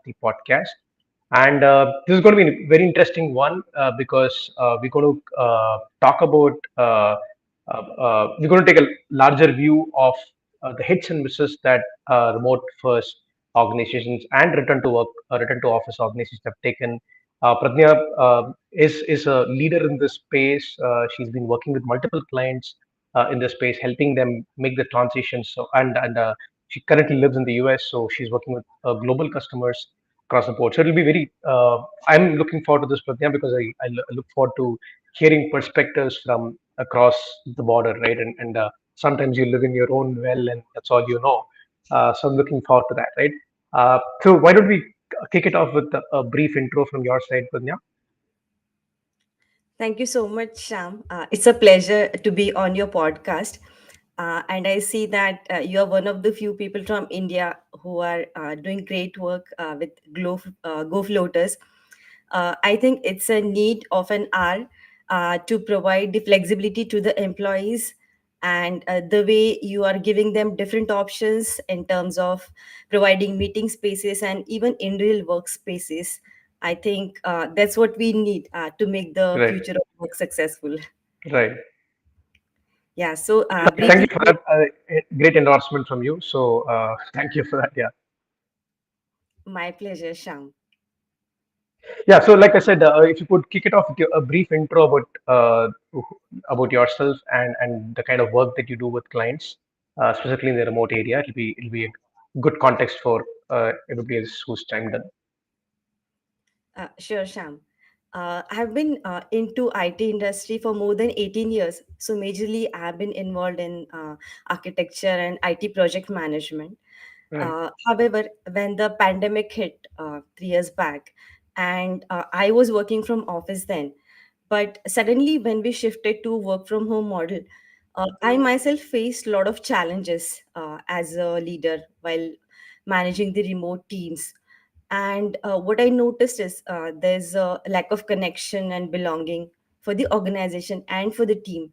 the podcast. And this is going to be a very interesting one because we're going to talk about, we're going to take a larger view of the hits and misses that remote first organizations and return to office organizations have taken. Pradnya is a leader in this space. She's been working with multiple clients in this space, helping them make the transition. And she currently lives in the US, so she's working with global customers across the board. So it'll be very. I'm looking forward to this, Pradnya, because I look forward to hearing perspectives from across the border, right? And sometimes you live in your own well, and that's all you know. So I'm looking forward to that, right? So why don't we kick it off with a brief intro from your side, Pradnya? Thank you so much, Sham. It's a pleasure to be on your podcast. And I see that you are one of the few people from India who are doing great work with GoFloaters. I think it's a need of an hour to provide the flexibility to the employees and the way you are giving them different options in terms of providing meeting spaces and even in real workspaces. I think that's what we need to make the Right, future of work successful. right. Yeah, so Thank briefly, you for that. Great endorsement from you. So thank you for that. Yeah. my pleasure, Sham. Yeah, so like I said, if you could kick it off with a brief intro about yourself and the kind of work that you do with clients, specifically in the remote area, it'll be a good context for everybody else who's chimed in. Sure, Sham. I've been into IT industry for more than 18 years. So majorly, I've been involved in architecture and IT project management. Right, However, when the pandemic hit 3 years back, and I was working from office then, but suddenly when we shifted to work from home model, I myself faced a lot of challenges as a leader while managing the remote teams. And what I noticed is there's a lack of connection and belonging for the organization and for the team.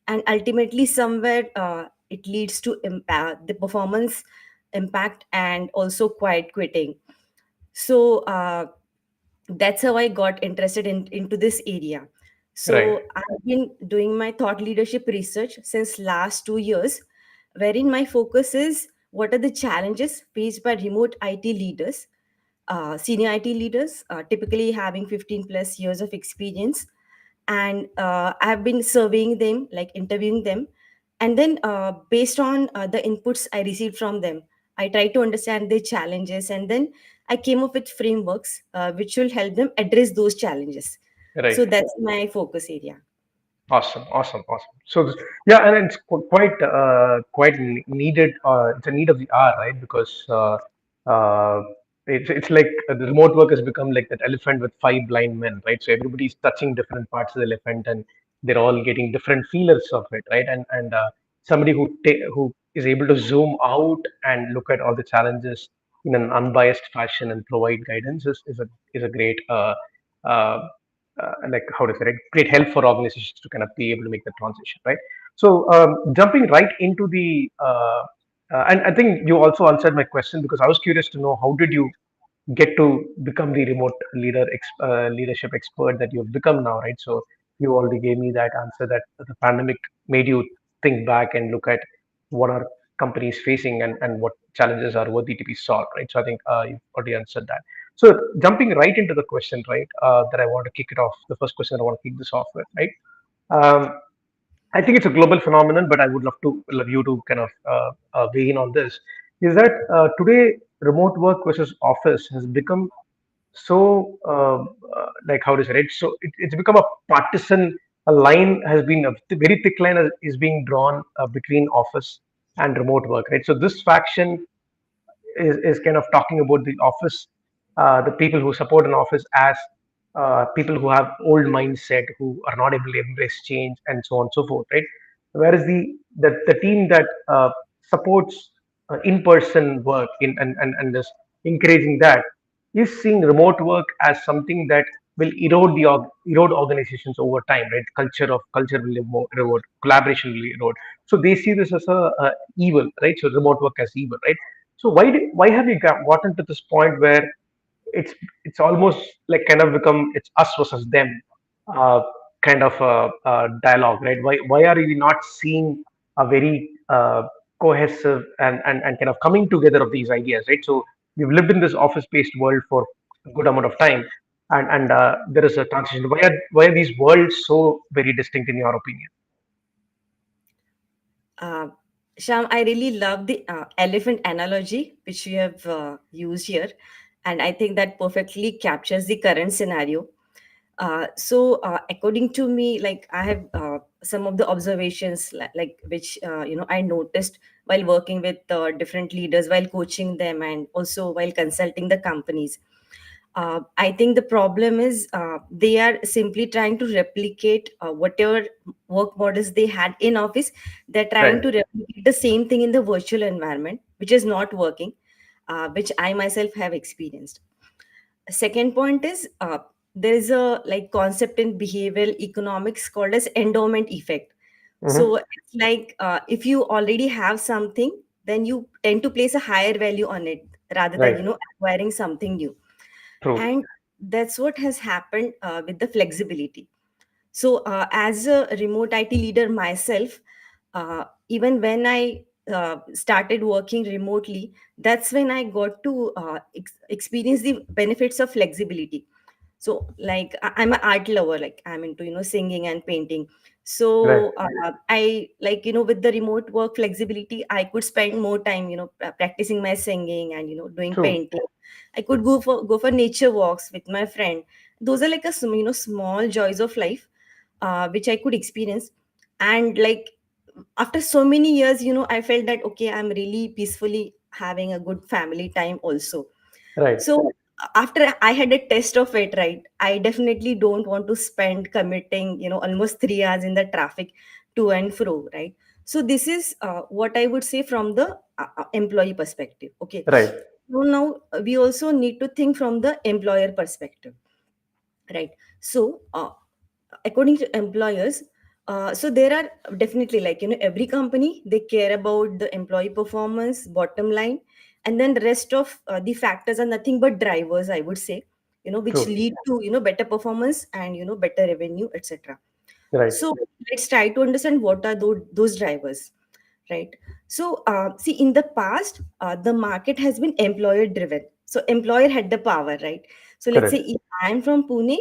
And ultimately, somewhere it leads to impact, the performance impact, and also quiet quitting. So that's how I got interested into this area. right, So I've been doing my thought leadership research since last 2 years, wherein my focus is what are the challenges faced by remote IT leaders, senior IT leaders, typically having 15 plus years of experience. And I've been surveying them, like interviewing them. And then, based on the inputs I received from them, I try to understand their challenges. And then I came up with frameworks which will help them address those challenges. right. So that's my focus area. Awesome, awesome, awesome. So yeah, and it's quite needed. It's a need of the hour, right? Because it's like the remote work has become like that elephant with five blind men, right? So everybody's touching different parts of the elephant, and they're all getting different feelers of it, right? And somebody who is able to zoom out and look at all the challenges in an unbiased fashion and provide guidance is a great like how to say it, great help for organizations to kind of be able to make the transition, right? So jumping right into the and I think you also answered my question because I was curious to know how did you get to become the remote leadership expert that you've become now, right? So you already gave me that answer that the pandemic made you think back and look at what are companies facing and what challenges are worthy to be solved, right? So I think you've already answered that. So jumping right into the question, right, that I want to kick it off, the first question I want to kick this off with, right? Um, I think it's a global phenomenon, but I would love you to kind of weigh in on this. Is that today remote work versus office has become so like how to say it? So it's become a partisan. A line has been a very thick line is being drawn between office and remote work, right? So this faction is kind of talking about the office, the people who support an office as people who have old mindset, who are not able to embrace change, and so on and so forth, right? Whereas the team that supports in-person work and is encouraging that is seeing remote work as something that will erode organizations over time, right? Culture will erode, collaboration will erode. So they see this as a evil, right? So remote work as evil, right? So why have you gotten to this point where it's it's almost like kind of become it's us versus them uh, kind of dialogue, right? Why are we not seeing a very cohesive and kind of coming together of these ideas, right? So we've lived in this office based world for a good amount of time, and there is a transition. Why are these worlds so very distinct in your opinion? Uh, Sham, I really love the elephant analogy which you have used here, and I think that perfectly captures the current scenario. According to me, like I have some of the observations, like which I noticed while working with different leaders, while coaching them, and also while consulting the companies. I think the problem is they are simply trying to replicate whatever work models they had in office. They're trying Right. to replicate the same thing in the virtual environment, which is not working, which I myself have experienced. Second point is there is a like concept in behavioral economics called as endowment effect. So Hmm. it's like if you already have something, then you tend to place a higher value on it rather than Right. acquiring something new. True. And that's what has happened with the flexibility. So as a remote IT leader myself, even when I started working remotely, that's when I got to experience the benefits of flexibility. So like I'm an art lover, like I'm into singing and painting. Right. So I like with the remote work flexibility, I could spend more time practicing my singing and doing True. painting. I could go for nature walks with my friend. Those are like a small joys of life which I could experience. And like after so many years, I felt that okay, I'm really peacefully having a good family time also. Right. So after I had a test of it, right, I definitely don't want to spend committing, almost 3 hours in the traffic to and fro, right? So this is what I would say from the employee perspective. Okay. Right. So now we also need to think from the employer perspective, right? So according to employers, so there are definitely like every company they care about the employee performance bottom line, and then the rest of the factors are nothing but drivers, I would say, which True. lead to better performance and better revenue, etc. Right. So let's try to understand what are those drivers, right? So see, in the past the market has been employer driven, so employer had the power, right? So let's say Correct. if I'm from Pune,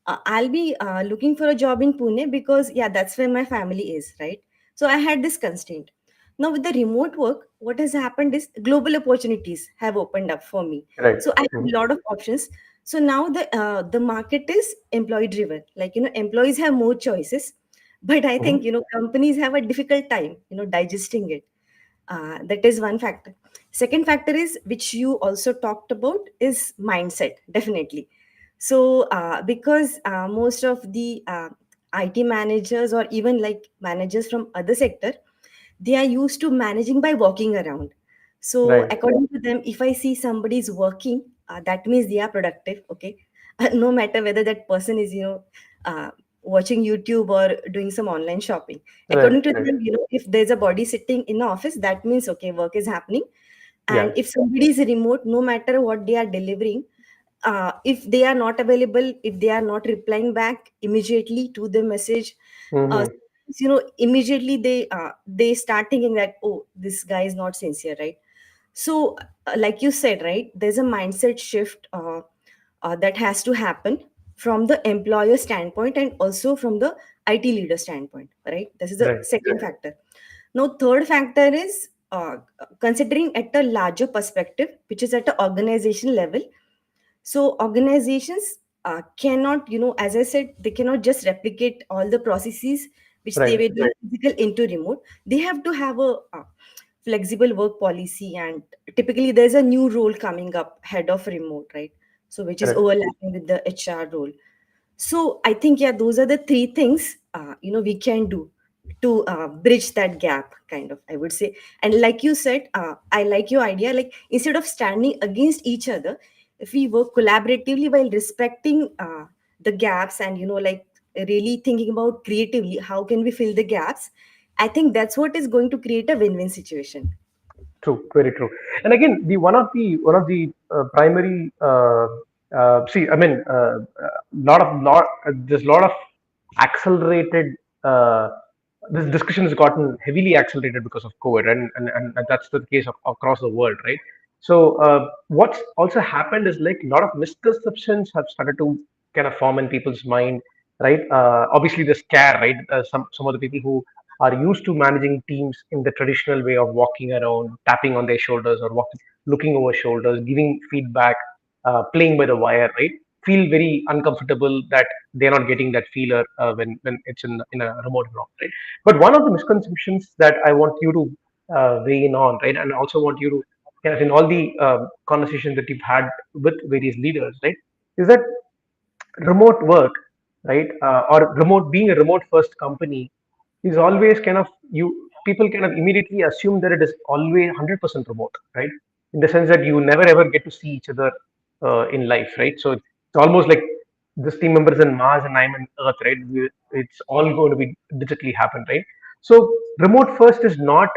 I'll be looking for a job in Pune because yeah, that's where my family is, right? So I had this constraint. Now with the remote work, what has happened is global opportunities have opened up for me. Right. So I have Mhm. a lot of options. So now the market is employee driven, like employees have more choices, but I think Mhm. companies have a difficult time digesting it. That is one factor. Second factor is, which you also talked about, is mindset, definitely. So because most of the IT managers or even like managers from other sector, they are used to managing by walking around. So Right. according to them, if I see somebody is working, that means they are productive. Okay, no matter whether that person is uh, watching YouTube or doing some online shopping. Right. According to Right. them, if there's a body sitting in the office, that means okay, work is happening. Yeah. And if somebody is remote, no matter what they are delivering, if they are not available, if they are not replying back immediately to the message, uh, Hmm. immediately they start thinking that, oh, this guy is not sincere, right? So like you said, right, there's a mindset shift that has to happen from the employer standpoint and also from the IT leader standpoint, right? This is the Right. second factor. Now third factor is considering at a larger perspective, which is at the organization level. So organizations cannot, as I said, they cannot just replicate all the processes which they Right. were doing physical into remote. They have to have a flexible work policy, and typically there's a new role coming up, head of remote, right? So which is Correct. overlapping with the HR role. So I think yeah, those are the three things we can do to bridge that gap, kind of, I would say. And like you said, I like your idea. Like instead of standing against each other, if we work collaboratively while respecting the gaps and like really thinking about creatively how can we fill the gaps, I think that's what is going to create a win-win situation. True. Very true. And again, the one of the primary See, I mean, there's a lot of accelerated. This discussion has gotten heavily accelerated because of COVID, and that's the case across the world, right? So, what's also happened is like a lot of misconceptions have started to kind of form in people's mind, right? Obviously, the scare, right? Some of the people who are used to managing teams in the traditional way of walking around, tapping on their shoulders, or looking over shoulders, giving feedback, playing by the wire, right? Feel very uncomfortable that they're not getting that feeler when it's in a remote block, right? But one of the misconceptions that I want you to weigh in on, right, and I also want you to kind of in all the conversations that you've had with various leaders, right, is that remote work, right, or remote being a remote first company is always kind of you people kind of immediately assume that it is always 100% remote, right? In the sense that you never ever get to see each other in life, right? So it's almost like this team member is in Mars and I'm in Earth, right? It's all going to be digitally happen, right? So remote first is not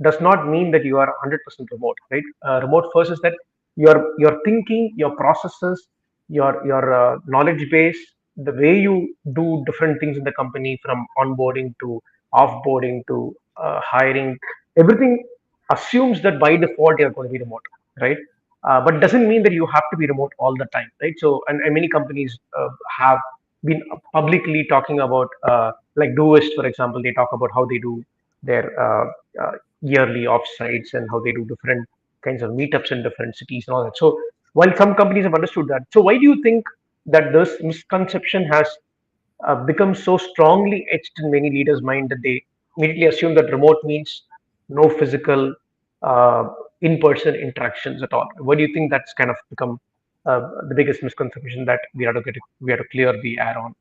does not mean that you are 100% remote, right? Remote first is that your thinking, your processes, your knowledge base, the way you do different things in the company, from onboarding to offboarding to hiring, everything assumes that by default you're going to be remote, right? But doesn't mean that you have to be remote all the time, right? So, and many companies have been publicly talking about, like Doist, for example, they talk about how they do their yearly offsites and how they do different kinds of meetups in different cities and all that. So while some companies have understood that, so why do you think that this misconception has become so strongly etched in many leaders' mind that they immediately assume that remote means no physical uh, in-person interactions at all? Why do you think that's kind of become the biggest misconception that we have to clear the air on?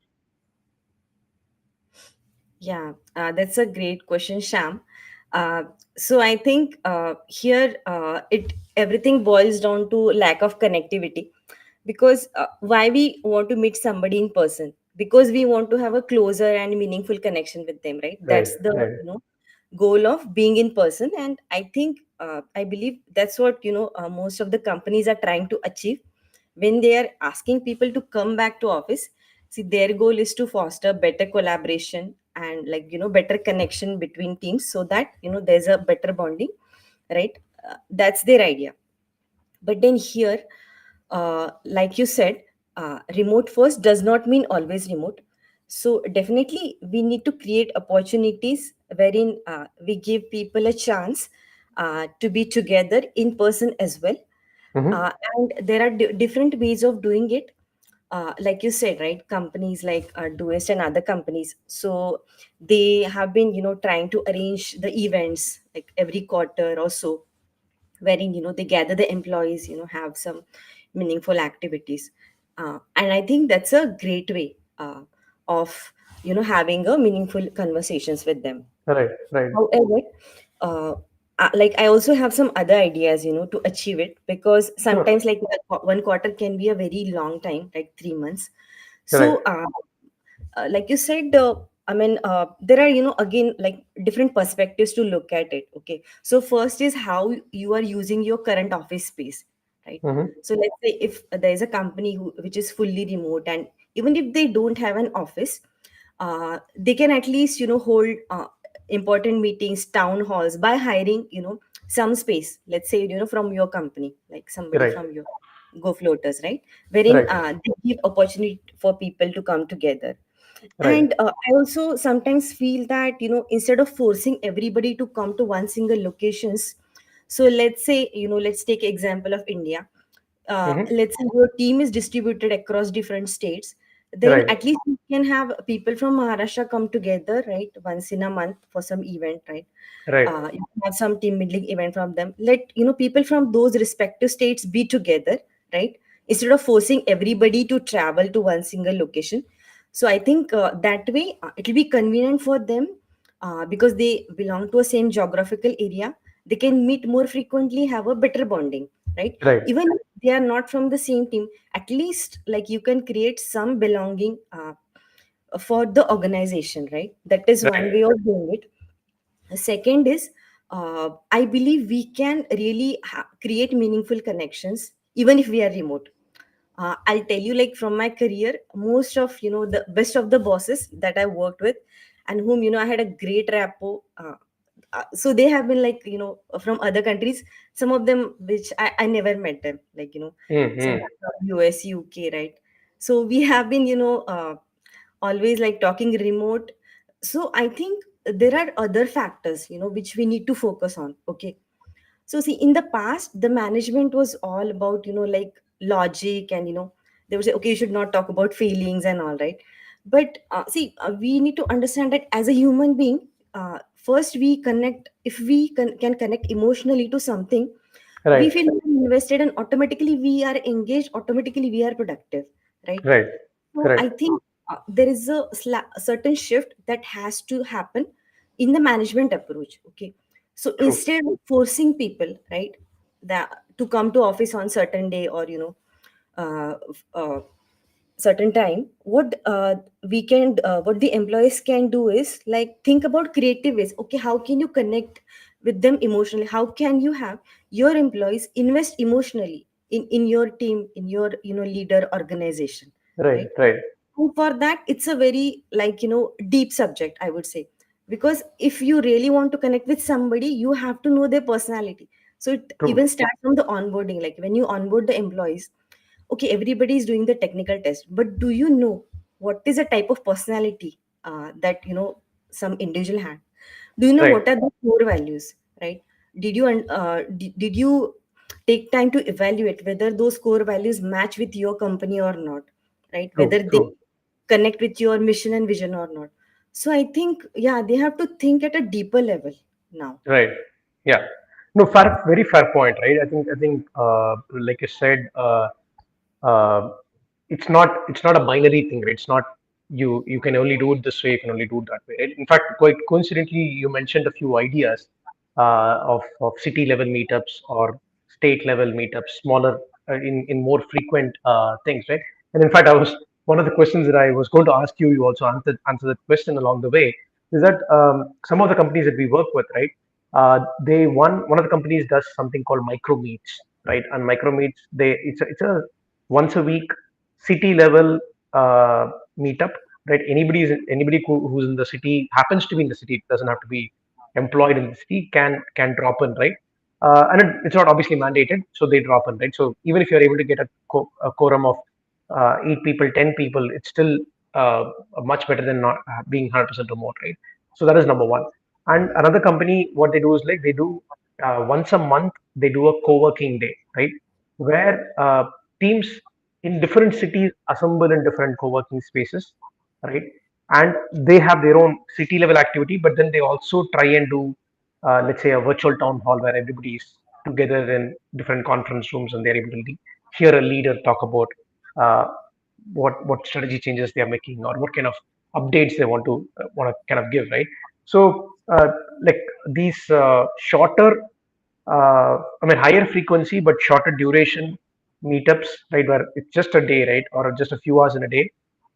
Yeah, that's a great question, Sham. Uh, so I think here it everything boils down to lack of connectivity, because why we want to meet somebody in person, because we want to have a closer and meaningful connection with them, right? Right, That's the right. goal of being in person, and I believe that's what most of the companies are trying to achieve when they are asking people to come back to office. See, their goal is to foster better collaboration and, like, better connection between teams, so that there's a better bonding, right? That's their idea. But then here, like you said, remote first does not mean always remote. So definitely we need to create opportunities wherein we give people a chance to be together in person as well. Mm-hmm. uh, and there are different ways of doing it. Like you said, right, companies like Doist and other companies, so they have been trying to arrange the events like every quarter or so, wherein they gather the employees, have some meaningful activities. And I think that's a great way of having a meaningful conversations with them. Right, right. However, uh, like I also have some other ideas, to achieve it, because Sure. sometimes like one quarter can be a very long time, like 3 months. Right. So, like you said, there are again, like, different perspectives to look at it. Okay, so first is how you are using your current office space, right? Mm-hmm. So let's say if there is a company which is fully remote, and even if they don't have an office, they can at least hold important meetings, town halls, by hiring some space, let's say from your company, like somebody Right, from your GoFloaters, right? Wherein right, they give opportunity for people to come together. right. And I also sometimes feel that instead of forcing everybody to come to one single locations, so let's say, let's take example of India. Mm-hmm. Let's say your team is distributed across different states, then Right, at least you can have people from Maharashtra come together, right, once in a month for some event, right? right, You can have some team building event from them. Let people from those respective states be together, right? Instead of forcing everybody to travel to one single location. So I think that way it will be convenient for them, because they belong to a same geographical area. They can meet more frequently, have a better bonding, right? right, Even if they are not from the same team, at least like you can create some belonging for the organization, right? That is one right, way of doing it. Second is, I believe we can really create meaningful connections even if we are remote. I'll tell you, like from my career, most of the best of the bosses that I worked with, and whom I had a great rapport. So they have been like from other countries. Some of them which I never met them, like some Mm-hmm. from US, UK, right? So we have been always like talking remote. So I think there are other factors which we need to focus on. Okay, so see, in the past, the management was all about, like logic, and they would say, okay, you should not talk about feelings and all, right? But see, we need to understand that as a human being, first we connect. If we can connect emotionally to something, we Right. feel invested, and automatically we are engaged. Automatically we are productive, right? Right. So Correct. I think there is a certain shift that has to happen in the management approach. Okay, so True. instead of forcing people, right, that to come to office on certain day, or uh, uh, certain time, what the employees can do is like think about creative ways. Okay, how can you connect with them emotionally? How can you have your employees invest emotionally in your team, in your leader organization, Right. right? Right. And for that, it's a very like deep subject, I would say, because if you really want to connect with somebody, you have to know their personality. So it True. even starts from the onboarding, like when you onboard the employees. Okay, everybody is doing the technical test, but do you know what is the type of personality that some individual had? Do you know Right. what are the core values, right? Did you take time to evaluate whether those core values match with your company or not, right? Whether True. they True. connect with your mission and vision or not. So I think, yeah, they have to think at a deeper level now. Right. Yeah. No, fair, very fair point, right? I think, like you said, uh, it's not a binary thing, right? It's not you can only do it this way, you can only do it that way, right? In fact, quite coincidentally, you mentioned a few ideas of city level meetups or state level meetups, smaller in more frequent things, right? And in fact, I was one of the questions that I was going to ask you. You also answered that question along the way. Is that some of the companies that we work with, right? They one of the companies does something called micro meets, right? And micro meets, it's a once a week city level meetup, right? Who's in the city, happens to be in the city, it doesn't have to be employed in the city, can drop in, right? And it's not obviously mandated, so they drop in, right? So even if you're able to get a quorum of 8 people, 10 people, it's still uh, much better than not being 100% remote, right? So that is number one. And another company, what they do is like they do once a month they do a co-working day, right? Where teams in different cities assemble in different co-working spaces, right? And they have their own city level activity, but then they also try and do, let's say, a virtual town hall where everybody is together in different conference rooms and they're able to hear a leader talk about uh, what strategy changes they are making or what kind of updates they want to kind of give, right? So, like these shorter I mean, higher frequency but shorter duration meetups, right, where it's just a day, right, or just a few hours in a day.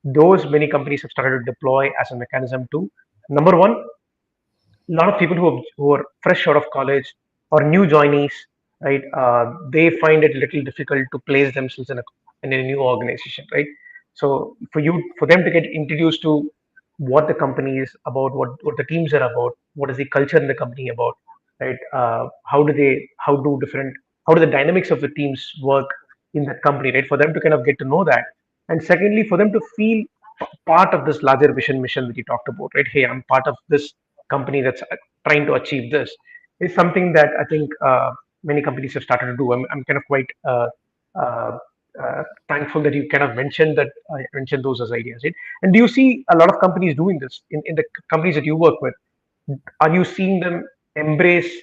Those many companies have started to deploy as a mechanism to, number one, a lot of people who are fresh out of college or new joinees, right? They find it a little difficult to place themselves in a new organization, right? So for them to get introduced to what the company is about, what the teams are about, what is the culture in the company about, right? How do the dynamics of the teams work in that company, right? For them to kind of get to know that, and secondly, for them to feel part of this larger vision mission that you talked about, right? Hey, I'm part of this company that's trying to achieve this, is something that I think many companies have started to do. I'm kind of quite uh, thankful that you kind of mentioned those as ideas, right? And do you see a lot of companies doing this in the companies that you work with? Are you seeing them embrace?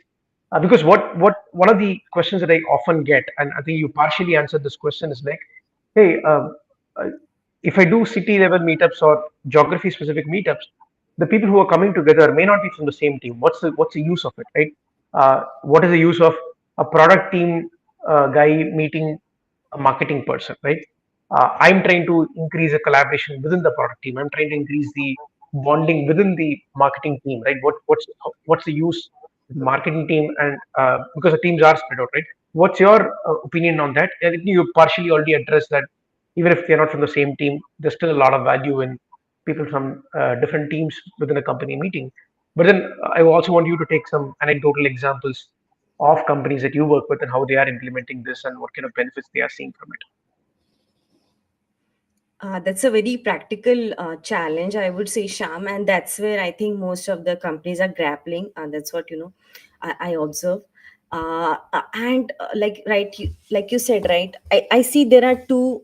Because what one of the questions that I often get, and I think you partially answered this question, is like, hey, uh, if I do city level meetups or geography specific meetups, the people who are coming together may not be from the same team. What's the use of it, right? What is the use of a product team guy meeting a marketing person, right? I'm trying to increase the collaboration within the product team. I'm trying to increase the bonding within the marketing team, right? What's the use marketing team, and because the teams are spread out, right? What's your opinion on that? I think you partially already addressed that even if they're not from the same team, there's still a lot of value in people from different teams within a company meeting. But then I also want you to take some anecdotal examples of companies that you work with and how they are implementing this and what kind of benefits they are seeing from it. That's a very practical challenge, I would say, Sham, and that's where I think most of the companies are grappling. That's what I observe. And like you said, right? I see there are two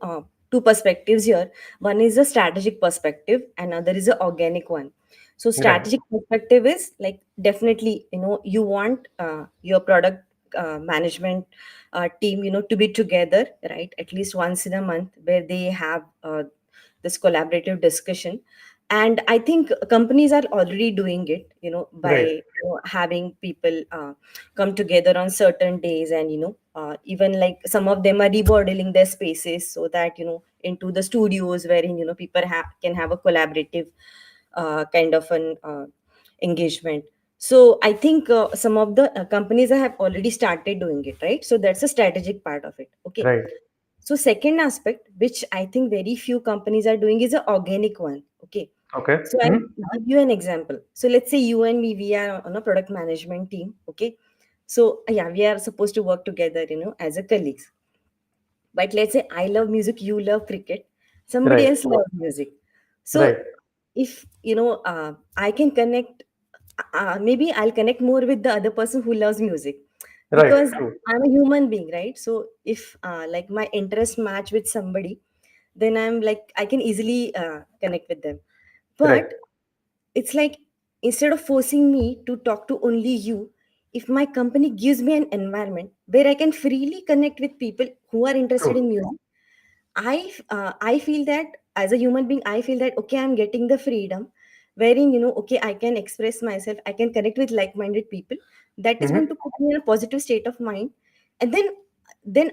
perspectives here. One is a strategic perspective, and other is an organic one. So, Right, strategic perspective is like definitely you want your product management team to be together, right, at least once in a month, where they have this collaborative discussion. And I think companies are already doing it by right, having people come together on certain days, and even like some of them are remodeling their spaces so that into the studios wherein people can have a collaborative kind of an engagement. So I think some of the companies have already started doing it, right? So that's a strategic part of it. Okay. right. So second aspect, which I think very few companies are doing, is an organic one. Okay. Okay. So I'll give you an example. So let's say you and me, we are on a product management team. Okay. So yeah, we are supposed to work together, as a colleagues. But let's say I love music, you love cricket, somebody Right, else loves music. right, So if I can connect, maybe I'll connect more with the other person who loves music, right. because True. I'm a human being, right? So if like my interest match with somebody, then I'm like I can easily connect with them. Right, But it's like, instead of forcing me to talk to only you, if my company gives me an environment where I can freely connect with people who are interested in true. music, I feel that as a human being, I feel that okay, I'm getting the freedom wherein okay, I can express myself, I can connect with like-minded people. That is going to Hmm. put me in a positive state of mind, and then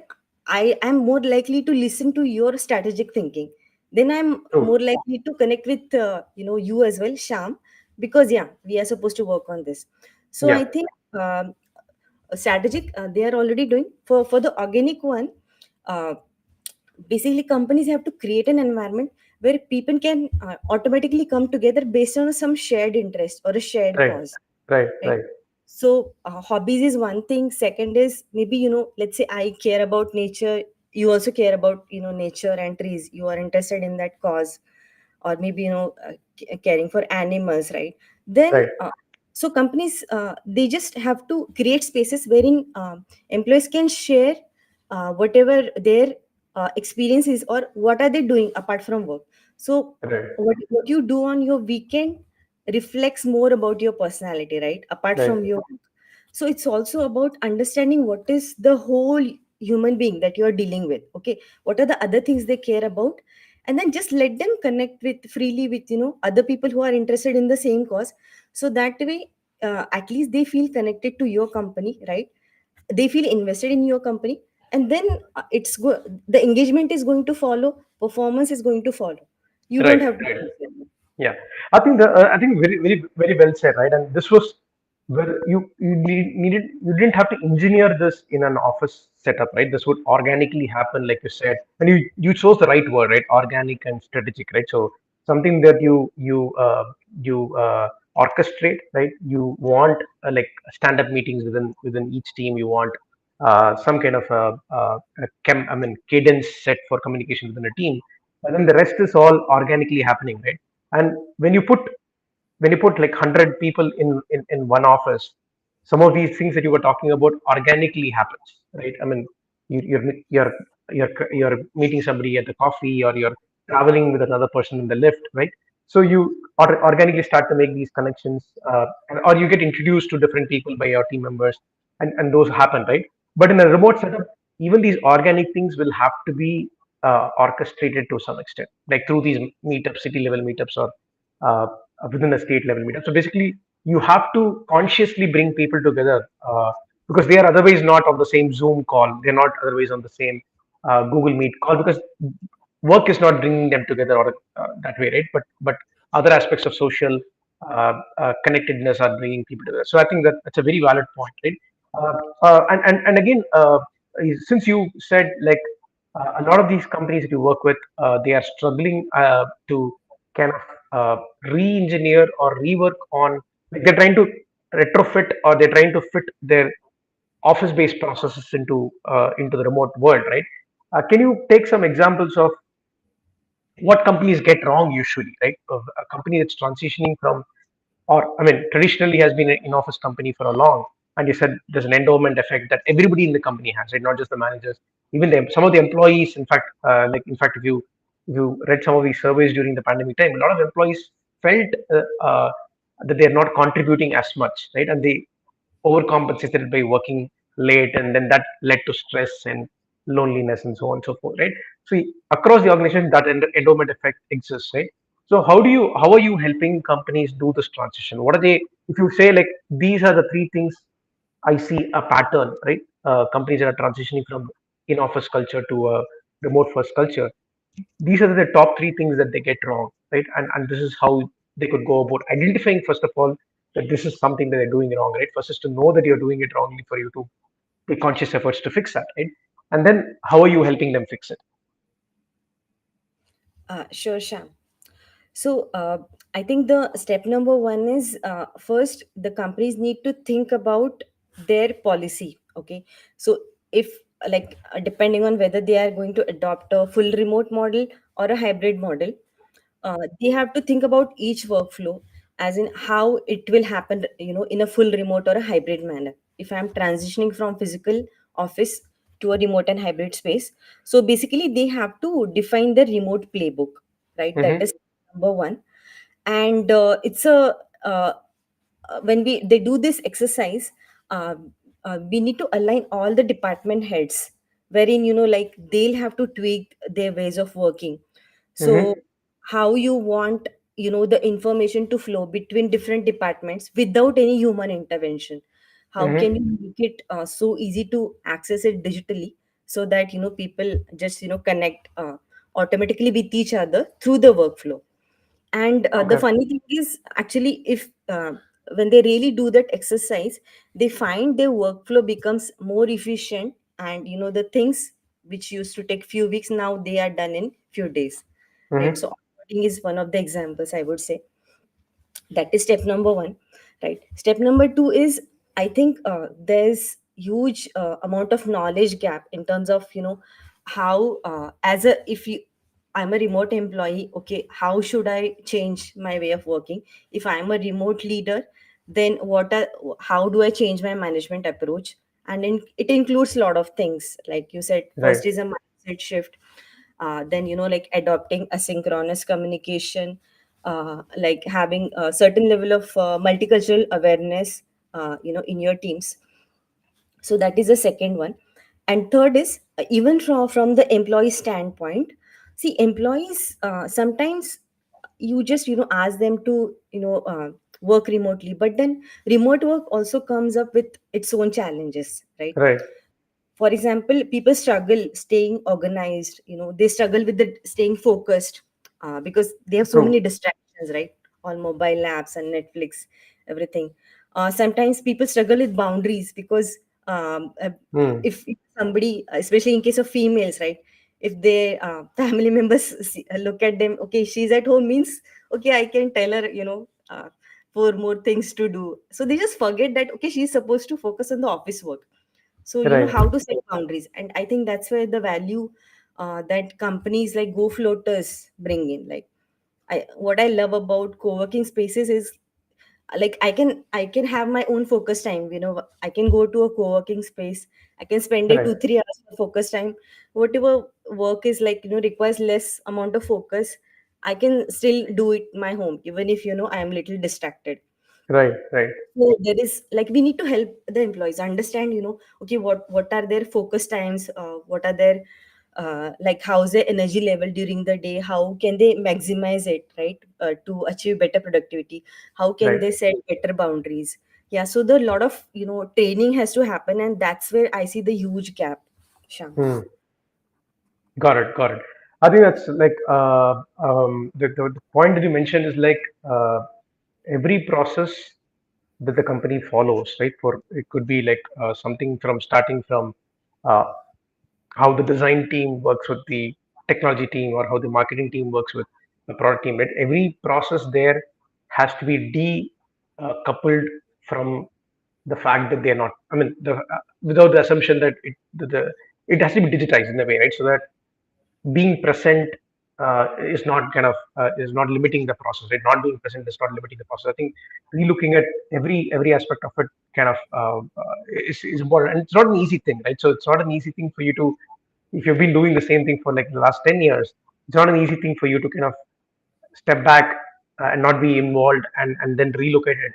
I am more likely to listen to your strategic thinking. Then I'm more True. likely to connect with you as well, Sham, because yeah, we are supposed to work on this. So I Yeah. think strategic they are already doing. For the organic one, uh, basically companies have to create an environment where people can automatically come together based on some shared interest or a shared Right, cause, right, right? right, So hobbies is one thing. Second is, maybe let's say I care about nature, you also care about nature and trees, you are interested in that cause. Or maybe caring for animals, right? Then right, so companies, they just have to create spaces wherein employees can share whatever their experience is, or what are they doing apart from work. So right, what you do on your weekend reflects more about your personality, right, apart right, from your work. So it's also about understanding what is the whole human being that you are dealing with. Okay, what are the other things they care about, and then just let them connect with freely with other people who are interested in the same cause. So that way, at least they feel connected to your company, right? They feel invested in your company, and then the engagement is going to follow, performance is going to follow. You don't right, have to right. force them. Yeah, I think very very well said, right? And this was where you didn't have to engineer this in an office setup, right? This would organically happen, like you said, and you chose the right word, right? Organic and strategic, right? So something that you orchestrate, right? You want like stand up meetings within each team. You want some kind of I mean cadence set for communication within a team, and then the rest is all organically happening, right? And when you put like 100 people in one office, some of these things that you were talking about organically happens, right? I mean, you're meeting somebody at the coffee, or you're traveling with another person in the lift, right? So you organically start to make these connections, or you get introduced to different people by your team members, and those happen, right? But in a remote setup, even these organic things will have to be orchestrated to some extent, like through these meetups, city level meetups, or uh, within a state level meetup. So basically, you have to consciously bring people together, because they are otherwise not on the same Zoom call. They're not otherwise on the same Google Meet call, because work is not bringing them together, or that way, right? But other aspects of social connectedness are bringing people together. So I think that that's a very valid point, right? And again, since you said like a lot of these companies that you work with, they are struggling to kind of re-engineer or rework on, like they're trying to retrofit or they're trying to fit their office-based processes into the remote world, right? Can you take some examples of what companies get wrong usually, right? Of a company that's transitioning from, or I mean, traditionally has been an in-office company for a long, and you said there's an endowment effect that everybody in the company has, right? Not just the managers, even some of the employees. In fact, if you read some of these surveys during the pandemic time, a lot of employees felt that they're not contributing as much, right? And they overcompensated by working late, and then that led to stress and loneliness and so on and so forth, right? So across the organization, that endowment effect exists, right? So how are you helping companies do this transition? What are they, if you say like these are the three things I see a pattern, right? Companies that are transitioning from in-office culture to a remote first culture, these are the top three things that they get wrong, right? And this is how they could go about identifying, first of all, that this is something that they're doing wrong, right? First is to know that you're doing it wrongly for you to take conscious efforts to fix that, right? And then how are you helping them fix it? Sure, Sham. So, I think the step number one is, first, the companies need to think about their policy. Okay. So, if depending on whether they are going to adopt a full remote model or a hybrid model, they have to think about each workflow, as in how it will happen, in a full remote or a hybrid manner. If I'm transitioning from physical office to a remote and hybrid space, so basically they have to define the remote playbook, right? That Mm-hmm. is number one. And it's a when we they do this exercise, uh, we need to align all the department heads, wherein, like, they'll have to tweak their ways of working. So Mm-hmm. how you want, the information to flow between different departments without any human intervention? How can Mm-hmm. you make it so easy to access it digitally, so that, people just, connect automatically with each other through the workflow? And the Okay. funny thing is, actually, if when they really do that exercise, they find their workflow becomes more efficient, and, the things which used to take few weeks, now they are done in few days, right? Mm-hmm. So onboarding is one of the examples, I would say. That is step number one, right? Step number two is, I think, there's huge amount of knowledge gap in terms of, how, as a if you I'm a remote employee, okay, how should I change my way of working? If I'm a remote leader, then how do I change my management approach? And it includes a lot of things, like you said. Right. First is a mindset shift, then, like adopting asynchronous communication, like having a certain level of multicultural awareness, in your teams. So that is the second one. And third is, even from the employee standpoint, see, employees, sometimes you just, ask them to, work remotely, but then remote work also comes up with its own challenges, right? Right. For example, people struggle staying organized, they struggle with the staying focused, because they have so many True. distractions, right? On mobile apps and Netflix, everything. Sometimes people struggle with boundaries, because Mm. if somebody, especially in case of females, right, if their family members look at them, okay, she's at home, means, okay, I can tell her, for more things to do, so they just forget that, okay, she's supposed to focus on the office work. So, Right. how to set boundaries. And I think that's where the value, that companies like GoFloaters bring in. Like, what I love about co-working spaces is, like, I can have my own focus time. I can go to a co-working space, I can spend it Right. 2-3 hours for focus time. Whatever work is, like, requires less amount of focus, I can still do it my home, even if, I am little distracted. Right. Right. So there is, like, we need to help the employees understand, okay, what are their focus times, what are their, like, how's their energy level during the day, how can they maximize it, right, to achieve better productivity, how can Right. they set better boundaries. Yeah, so the lot of, training has to happen, and that's where I see the huge gap, Sham. Hmm. Got it. Got it. I think that's like the point that you mentioned is like every process that the company follows, right? For it could be like something from starting from uh, how the design team works with the technology team, or how the marketing team works with the product team. Right? Every process there has to be coupled from the fact that they're not. I mean, without the assumption that it has to be digitized in a way, right? So that being present is not limiting the process, right? Not being present is not limiting the process. I think relooking at every aspect of it kind of is important, and it's not an easy thing, right? So it's not an easy thing for you to, if you've been doing the same thing for like the last 10 years, it's not an easy thing for you to kind of step back and not be involved, and then relocate at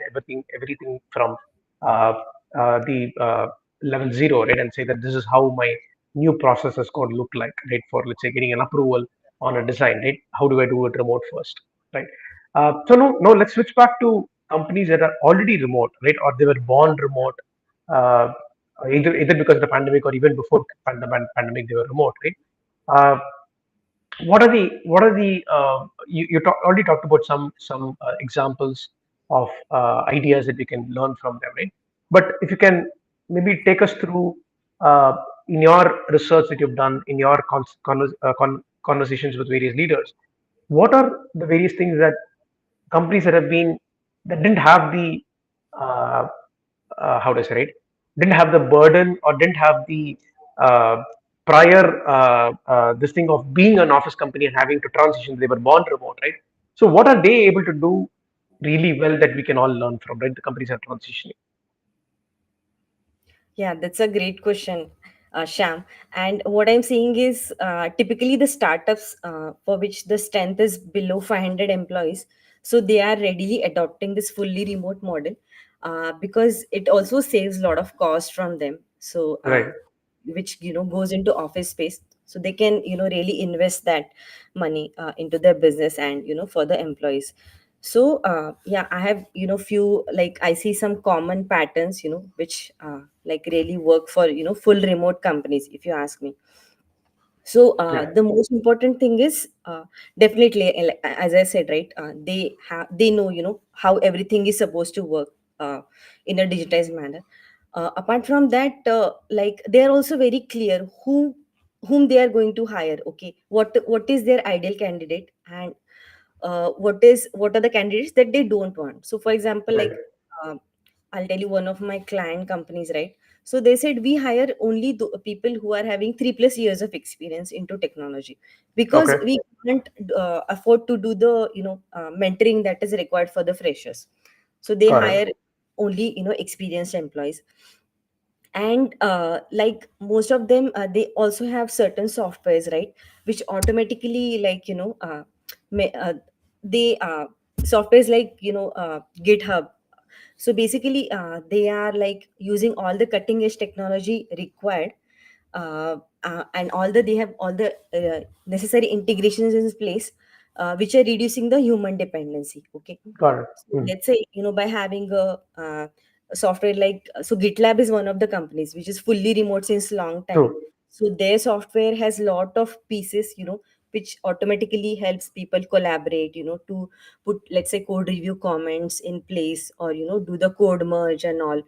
everything from uh, the level zero, right? And say that this is how my new process is going to look like, right? For, let's say, getting an approval on a design, right? How do I do it remote first, right? So no, let's switch back to companies that are already remote, right? Or they were born remote, uh, either because of the pandemic, or even before pandemic they were remote, right? Uh, what are the already talked about some examples of ideas that we can learn from them, right? But if you can maybe take us through, uh, in your research that you've done, in your conversations with various leaders, what are the various things that companies that didn't have the uh, how to say, right, didn't have the burden, or didn't have the uh, prior this thing of being an office company and having to transition, they were born remote, right? So what are they able to do really well that we can all learn from, right? The companies are transitioning. Yeah, that's a great question, Sham. And what I'm seeing is typically the startups for which the strength is below 500 employees, so they are readily adopting this fully remote model because it also saves a lot of cost from them. So, Right. which goes into office space, so they can really invest that money into their business and for the employees. So yeah, I have few, like I see some common patterns which like really work for full remote companies, if you ask me. So Yeah. the most important thing is definitely, like, as I said, right, they know how everything is supposed to work in a digitized manner. Apart from that, like they are also very clear whom they are going to hire. Okay, what is their ideal candidate, and what are the candidates that they don't want. So for example, Right. like, um, I'll tell you one of my client companies, right? So they said we hire only the people who are having 3+ years of experience into technology, because Okay. we can't afford to do the mentoring that is required for the freshers. So they Got it. hire only experienced employees. And like most of them, they also have certain softwares, right, which automatically, like, ma- uh, they softwares like GitHub. So basically they are like using all the cutting edge technology required, and they have all the necessary integrations in place, which are reducing the human dependency. Okay, Got it. so let's say, by having a software like, so GitLab is one of the companies which is fully remote since long time. True. So their software has lot of pieces, which automatically helps people collaborate, to put, let's say, code review comments in place, or do the code merge and all.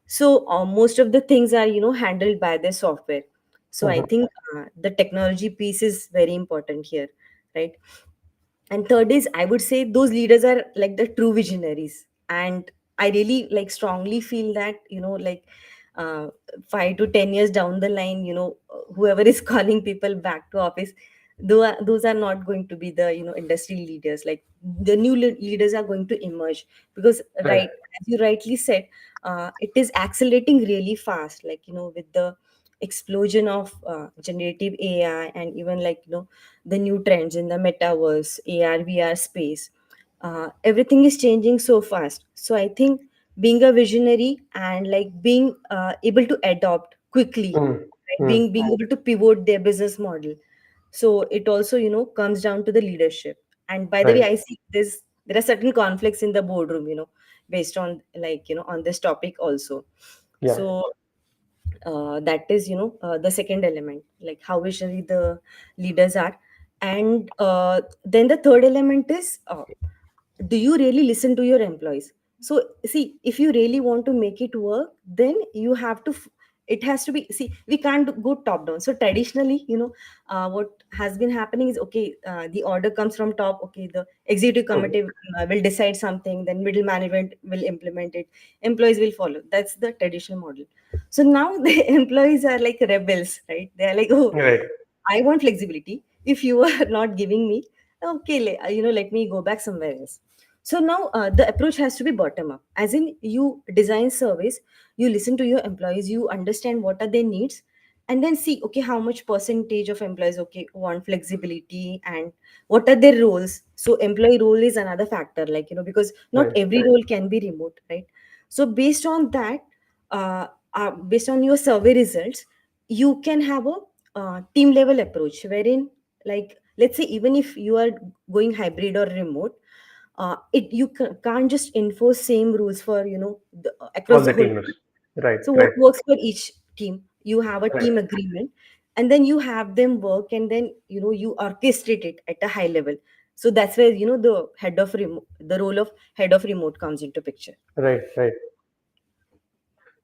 So most of the things are handled by the software. So I Mhm. think the technology piece is very important here, right? And third is, I would say those leaders are like the true visionaries. And I really like strongly feel that like, uh, 5 to 10 years down the line, whoever is calling people back to office, those are not going to be the industry leaders. Like the new leaders are going to emerge, because Right. right, as you rightly said, it is accelerating really fast, like with the explosion of generative AI, and even like the new trends in the metaverse, AR, VR space. Everything is changing so fast. So I think being a visionary and like being able to adopt quickly, Mm. right? Mm. Being able to pivot their business model. So it also comes down to the leadership. And by the way, Right. I see there are certain conflicts in the boardroom, based on, like, on this topic also. Yeah. So that is the second element, like how visionary the leaders are. And then the third element is, do you really listen to your employees? So see, if you really want to make it work, then you have to It has to be, see, we can't go top down. So traditionally, what has been happening is, okay, the order comes from top, okay, the executive Hmm. committee will decide something, then middle management will implement it, employees will follow. That's the traditional model. So now the employees are like rebels, right? They are like, oh, Right. I want flexibility. If you are not giving me, okay, let me go back somewhere else. So now the approach has to be bottom up, as in you design surveys, you listen to your employees, you understand what are their needs, and then see, okay, how much percentage of employees, okay, want flexibility, and what are their roles. So employee role is another factor, like, because not Right. every role can be remote, right? So based on that, based on your survey results, you can have a team level approach, wherein, like, let's say, even if you are going hybrid or remote, can't just enforce same rules for, All across the the whole team team. members. Right. So what Right. works for each team, you have a Right. team agreement, and then you have them work, and then you orchestrate it at a high level. So that's where, the role of head of remote comes into picture. Right. Right.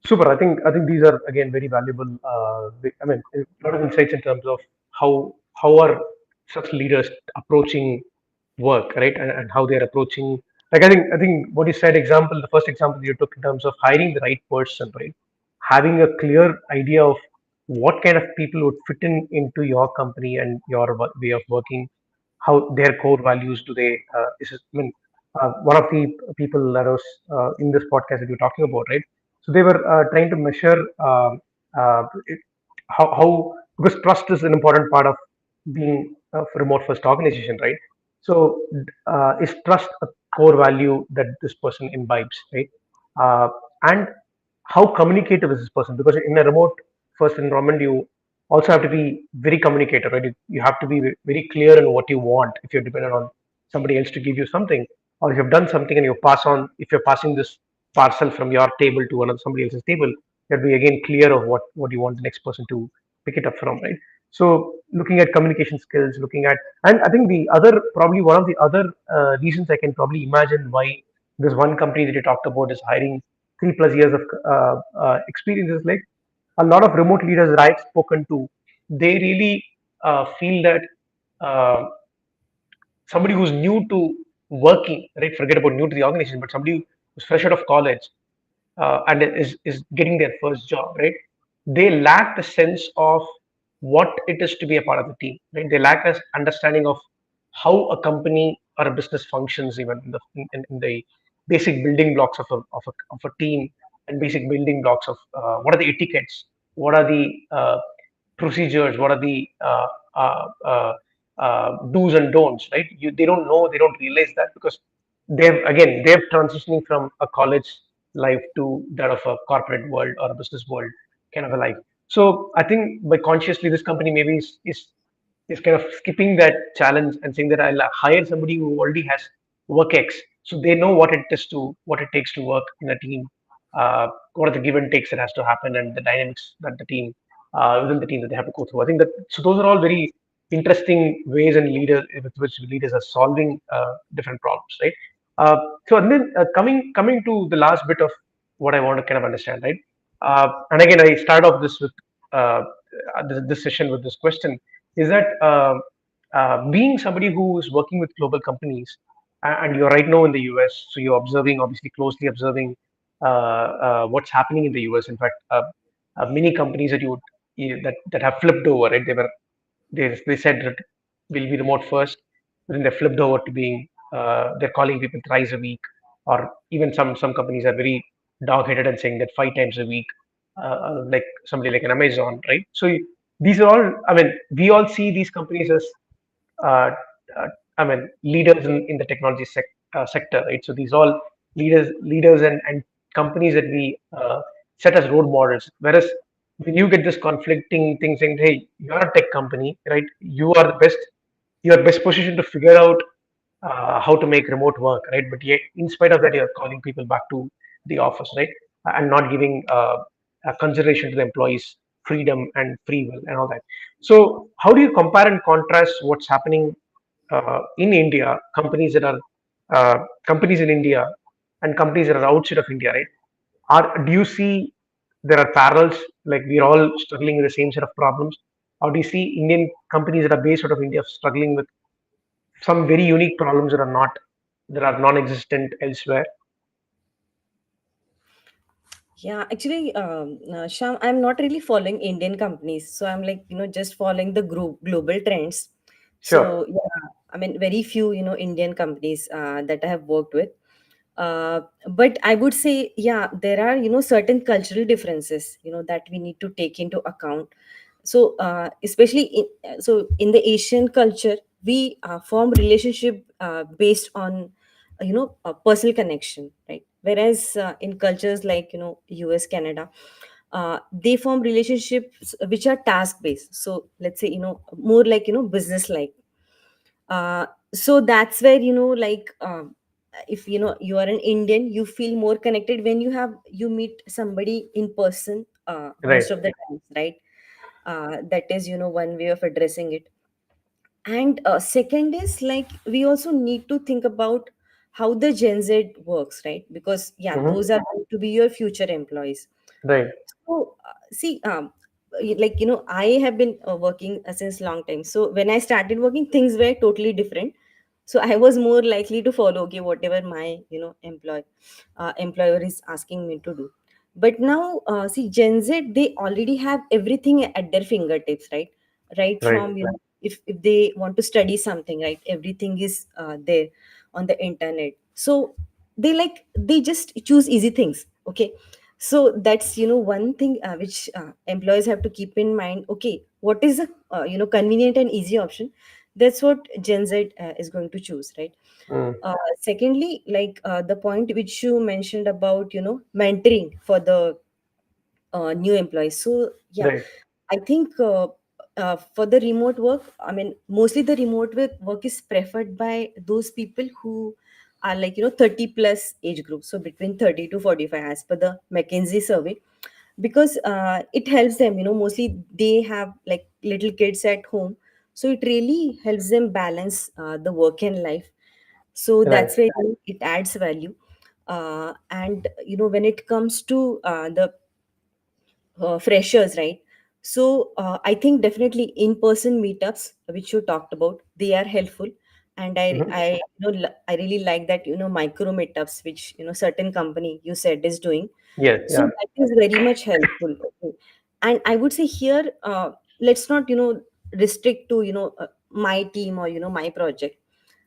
Super. I think these are again very valuable. I mean, a lot of insights in terms of how are such leaders approaching work, right, and how they are approaching. Like I think what you said, example, the first example you took in terms of hiring the right person, right, having a clear idea of what kind of people would fit in into your company and your way of working, how their core values do they I mean, one of the people that was in this podcast that you're talking about, right? So they were trying to measure how because trust is an important part of being a remote first organization, right? So is trust a core value that this person imbibes, right? And how communicative is this person? Because in a remote first environment, you also have to be very communicative, right? You have to be very clear in what you want if you're dependent on somebody else to give you something, or if you've done something and you pass on, if you're passing this parcel from your table to another somebody else's table, you have to be again clear of what you want the next person to pick it up from, right? So looking at communication skills, looking at, and I think the other, probably one of the other reasons I can probably imagine why this one company that you talked about is hiring 3+ years of experience is like a lot of remote leaders that I've spoken to, they really feel that uh, somebody who's new to working, right? Forget about new to the organization, but somebody who's fresh out of college and is getting their first job, right? They lack the sense of what it is to be a part of the team, right? They lack this understanding of how a company or a business functions, even in the basic building blocks of a team, and basic building blocks of what are the etiquettes, what are the procedures, what are the do's and don'ts, right? They don't know, they don't realize that because they're transitioning from a college life to that of a corporate world or a business world kind of a life. So I think by consciously this company maybe is kind of skipping that challenge and saying that I'll hire somebody who already has work X, so they know what it takes to work in a team, what are the give and takes that has to happen, and the dynamics that the team within the team that they have to go through. I think that so those are all very interesting ways and leaders with which leaders are solving different problems, right? Uh, so and then coming to the last bit of what I want to kind of understand, right? And again, I start off this with this session with this question: is that being somebody who is working with global companies, and you're right now in the US, so you're observing, obviously closely observing what's happening in the US. In fact, many companies that have flipped over, right? They said that we'll be remote first, but then they flipped over to being they're calling people thrice a week, or even some companies are very dog-headed and saying that 5 times a week, like somebody like an Amazon, right? So these are all. I mean, we all see these companies as uh, uh, I mean, leaders in the technology sector, right? So these all leaders and companies that we set as role models. Whereas when you get this conflicting thing saying, "Hey, you're a tech company, right? You are best positioned to figure out how to make remote work, right? But yet, in spite of that, you're calling people back to the office, right? And not giving consideration to the employees' freedom and free will and all that. So, how do you compare and contrast what's happening in India, companies in India, and companies that are outside of India, right? Do you see? there are parallels, like we're all struggling with the same set of problems? How do you see Indian companies that are based out of India struggling with some very unique problems that are non-existent elsewhere? Yeah, actually, Sham, I'm not really following Indian companies, so I'm like, just following the group global trends. Sure. So yeah, I mean, very few, Indian companies that I have worked with. But I would say, yeah, there are, certain cultural differences, that we need to take into account. So especially in the Asian culture, we form relationship based on a personal connection, right? Whereas in cultures like US, Canada, they form relationships which are task based. So let's say more like business like. So that's where like if you are an Indian, you feel more connected when you meet somebody in person Right. most of the times, right? That is one way of addressing it. And second is like we also need to think about how the Gen Z works, right? Because yeah, Hmm. those are going to be your future employees. Right. So see, like I have been working since long time. So when I started working, things were totally different. So I was more likely to follow okay whatever my employer is asking me to do. But now, see, Gen Z, they already have everything at their fingertips, right? Right Right. from if they want to study something, right? Everything is there on the internet. So they just choose easy things. Okay, so that's one thing which employers have to keep in mind. Okay, what is a convenient and easy option? That's what Gen Z is going to choose, right? Mm. Secondly, like the point which you mentioned about mentoring for the new employees. So yeah, Right. I think for the remote work, I mean, mostly the remote work is preferred by those people who are like 30 plus age group, so between 30 to 45 as per the McKinsey survey, because it helps them, mostly they have like little kids at home, so it really helps them balance the work and life. So Right. that's where it adds value. And when it comes to the freshers, right? So I think definitely in-person meetups, which you talked about, they are helpful. And Hmm. I really like that micro meetups, which certain company you said is doing. Yes. So Yeah. that is very much helpful. Okay. And I would say here, let's not restrict to my team or my project.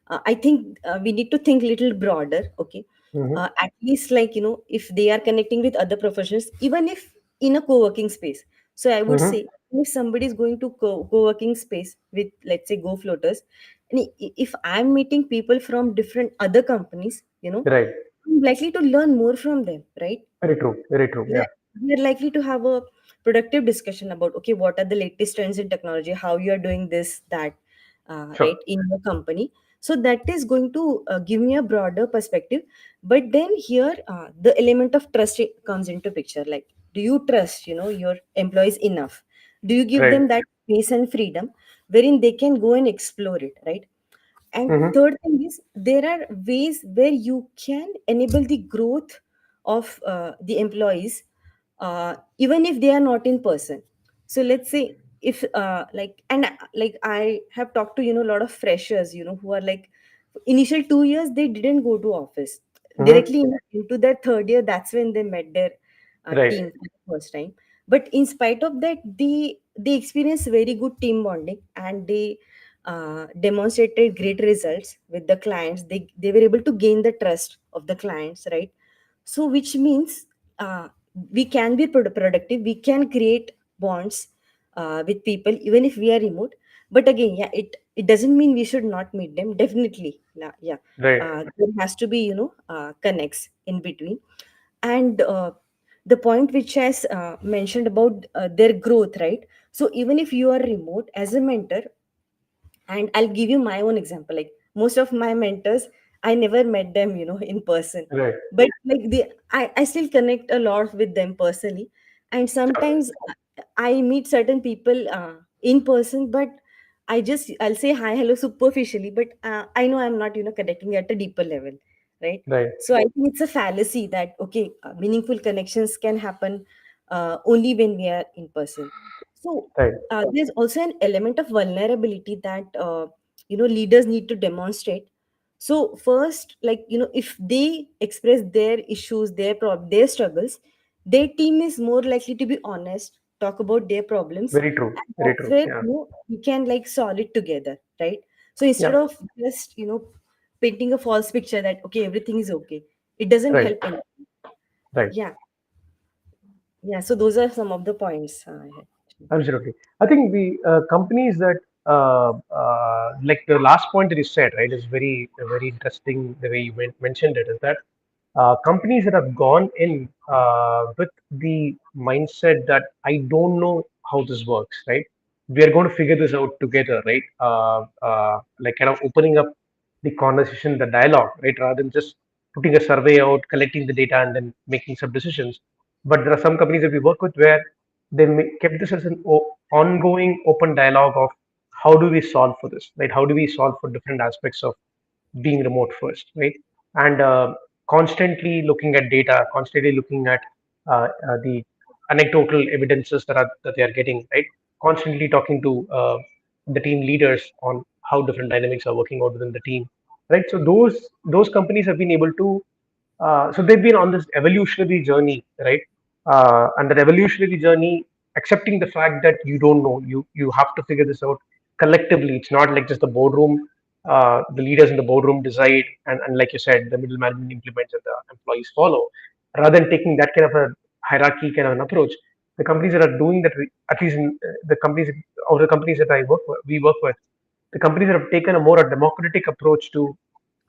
I think we need to think little broader. Okay, Hmm. at least like if they are connecting with other professionals, even if in a co-working space. So I would Hmm. say if somebody is going to co-working space with, let's say, Go Floaters, and if I'm meeting people from different other companies, Right. I'm likely to learn more from them, right? Very true. Very true. we Yeah. are, we are likely to have a productive discussion about okay what are the latest trends in technology, how you are doing this, that, Sure. right, in your company. So that is going to give me a broader perspective. But then here the element of trust comes into picture. Like, do you trust your employees enough? Do you give Right. them that space and freedom wherein they can go and explore it, right? And Hmm. third thing is there are ways where you can enable the growth of the employees, even if they are not in person. So let's say if like and like I have talked to a lot of freshers who are like initial 2 years they didn't go to office Hmm. directly into their third year. That's when they met their Right. team for the first time. But in spite of that, they experienced very good team bonding, and they demonstrated great results with the clients. They were able to gain the trust of the clients, right? So which means we can be productive, we can create bonds with people even if we are remote. But again, yeah, it doesn't mean we should not meet them. Definitely, yeah, Right. there has to be connects in between. And the point which has mentioned about their growth, right? So even if you are remote as a mentor, and I'll give you my own example. Like most of my mentors, I never met them in person, Right. but like I still connect a lot with them personally. And Sure. sometimes I meet certain people in person, but I'll say hi hello superficially, but I know I'm not connecting at a deeper level, right? Right. So I think it's a fallacy that okay, meaningful connections can happen only when we are in person. So Right. there's also an element of vulnerability that leaders need to demonstrate. So first, like, if they express their issues, their struggles, their team is more likely to be honest, talk about their problems, Very true. and Very that's true. where Yeah. we can like solve it together, right? So instead Yeah. of just painting a false picture that okay, everything is okay, it doesn't Right. help anyone. Right. Yeah, yeah. So those are some of the points I had. Absolutely. I think the companies that like the last point that you said, right, is very interesting. The way you mentioned it is that companies that have gone in with the mindset that I don't know how this works, right? We are going to figure this out together, right? Like kind of opening up the conversation, the dialogue, right, rather than just putting a survey out, collecting the data, and then making some decisions. But there are some companies that we work with where they kept this as an ongoing open dialogue of how do we solve for this, right? How do we solve for different aspects of being remote first, right? And constantly looking at data, constantly looking at the anecdotal evidences that they are getting, right? Constantly talking to the team leaders on how different dynamics are working out within the team, right? So those companies have been able to so they've been on this evolutionary journey, right? And that evolutionary journey, accepting the fact that you don't know, you have to figure this out collectively. It's not like just the boardroom, the leaders in the boardroom decide, and like you said, the middle management implements and the employees follow. Rather than taking that kind of a hierarchy kind of an approach, the companies that are doing that, at least in the companies or the companies that we work with, the companies that have taken a more a democratic approach to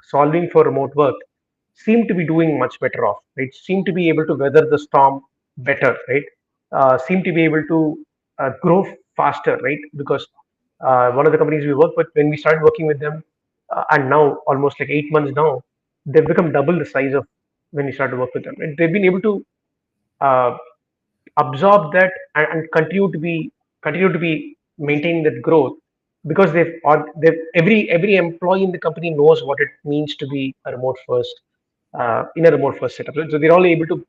solving for remote work seem to be doing much better off, right? Seem to be able to weather the storm better, right? Seem to be able to grow faster, right? Because one of the companies we work with, when we started working with them, and now almost like 8 months now, they've become double the size of when we started to work with them. And they've been able to uh, absorb that and continue to be maintaining that growth because they've every employee in the company knows what it means to be a remote first in a remote first setup. So they're all able to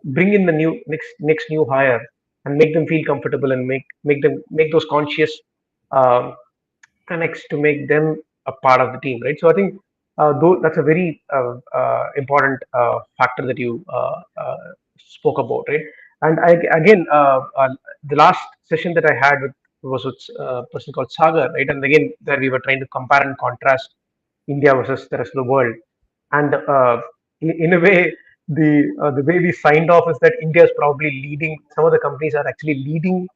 bring in the new next new hire and make them feel comfortable and make those conscious um, connects to make them a part of the team, right? So I think though that's a very important factor that you spoke about, right? And again, the last session that I had was with a person called Sagar, right? And again, there we were trying to compare and contrast India versus the rest of the world. And in a way, the way we signed off is that India is probably leading. Some of the companies are actually leading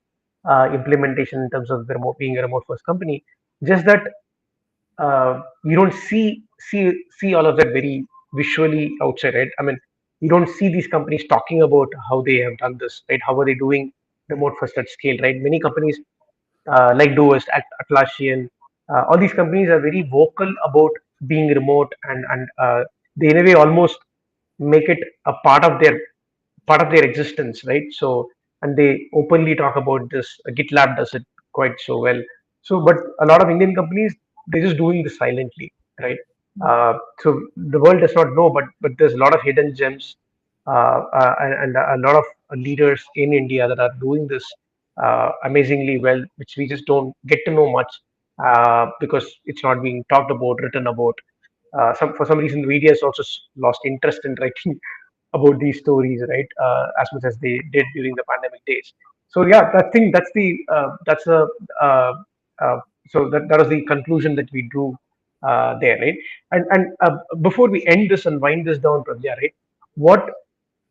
implementation in terms of the being a remote first company. Just that you don't see all of that very visually outside, right? I mean, you don't see these companies talking about how they have done this, right? How are they doing remote first at scale, right? Many companies like Doist, Atlassian, all these companies are very vocal about being remote and they in a way almost make it a part of their existence, right? So, and they openly talk about this. GitLab does it quite so well. So, but a lot of Indian companies they're just doing this silently, right? So the world does not know, but there's a lot of hidden gems and a lot of leaders in India that are doing this amazingly well, which we just don't get to know much because it's not being talked about, written about. For some reason, the media has also lost interest in writing about these stories, right? As much as they did during the pandemic days. So yeah, that's a uh, uh, so that was the conclusion that we drew there, right? And before we end this and wind this down, Pradnya, right? What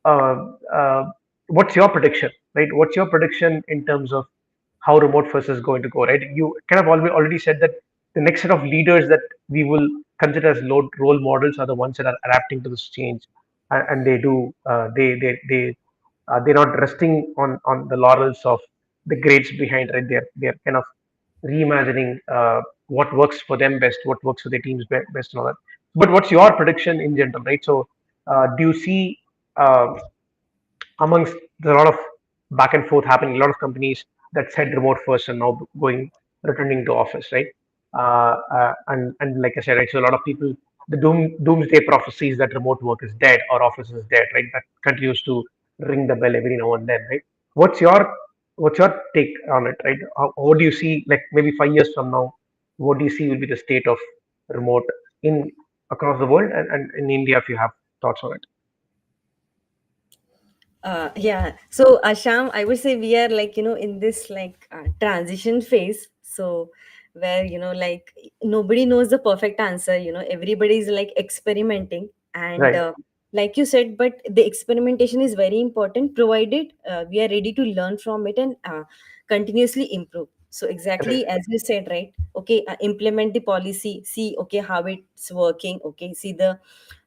uh, uh, what's your prediction, right? What's your prediction in terms of how remote first is going to go, right? You kind of already said that the next set of leaders that we will consider as role models are the ones that are adapting to this change, and they do they're not resting on the laurels of the greats behind, right? They're kind of reimagining what works for them best, what works for their teams best, and all that. But what's your prediction in general, right? So, do you see uh, amongst there's a lot of back and forth happening, a lot of companies that said remote first and now going returning to office, right? And like I said, right, so a lot of people the doomsday prophecies that remote work is dead or office is dead, right? That continues to ring the bell every now and then, right? What's your what's your take on it, right? What do you see, like maybe 5 years from now? What do you see will be the state of remote in across the world and in India, if you have thoughts on it? Yeah. So, Sham, I would say we are like, in this like transition phase. So, where, like nobody knows the perfect answer, everybody's like experimenting. And Right, like you said, but the experimentation is very important, provided we are ready to learn from it and continuously improve. So, right, exactly as you said, right? Okay, implement the policy, see, okay, how it's working, okay, see the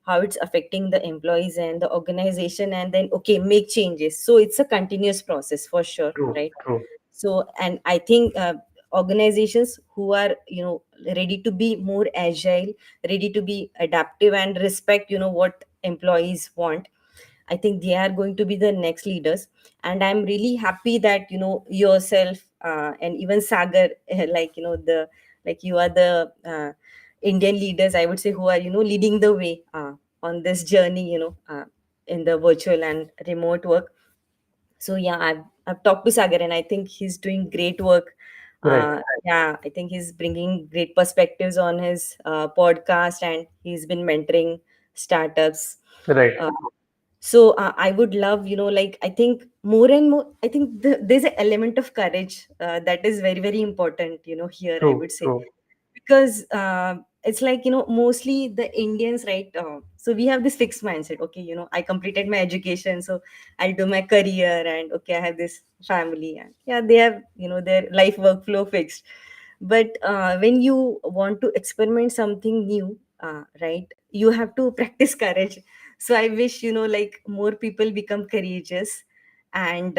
how it's affecting the employees and the organization, and then okay, make changes. So it's a continuous process for sure, true, right? true, So, and I think organizations who are ready to be more agile, ready to be adaptive and respect what employees want, I think they are going to be the next leaders. And I'm really happy that yourself and even Sagar like the like you are the Indian leaders, I would say, who are leading the way on this journey, in the virtual and remote work. So yeah, I've talked to Sagar and I think he's doing great work. right, Yeah, I think he's bringing great perspectives on his podcast, and he's been mentoring startups. right, uh, so I would love, like, I think more and more, I think there's an element of courage that is very, very important, here, I true, would say. true, Because it's like, mostly the Indians, right? So we have this fixed mindset. Okay, I completed my education, so I'll do my career, and okay, I have this family, and yeah, they have their life workflow fixed. But when you want to experiment something new, right, you have to practice courage. So I wish, like, more people become courageous. And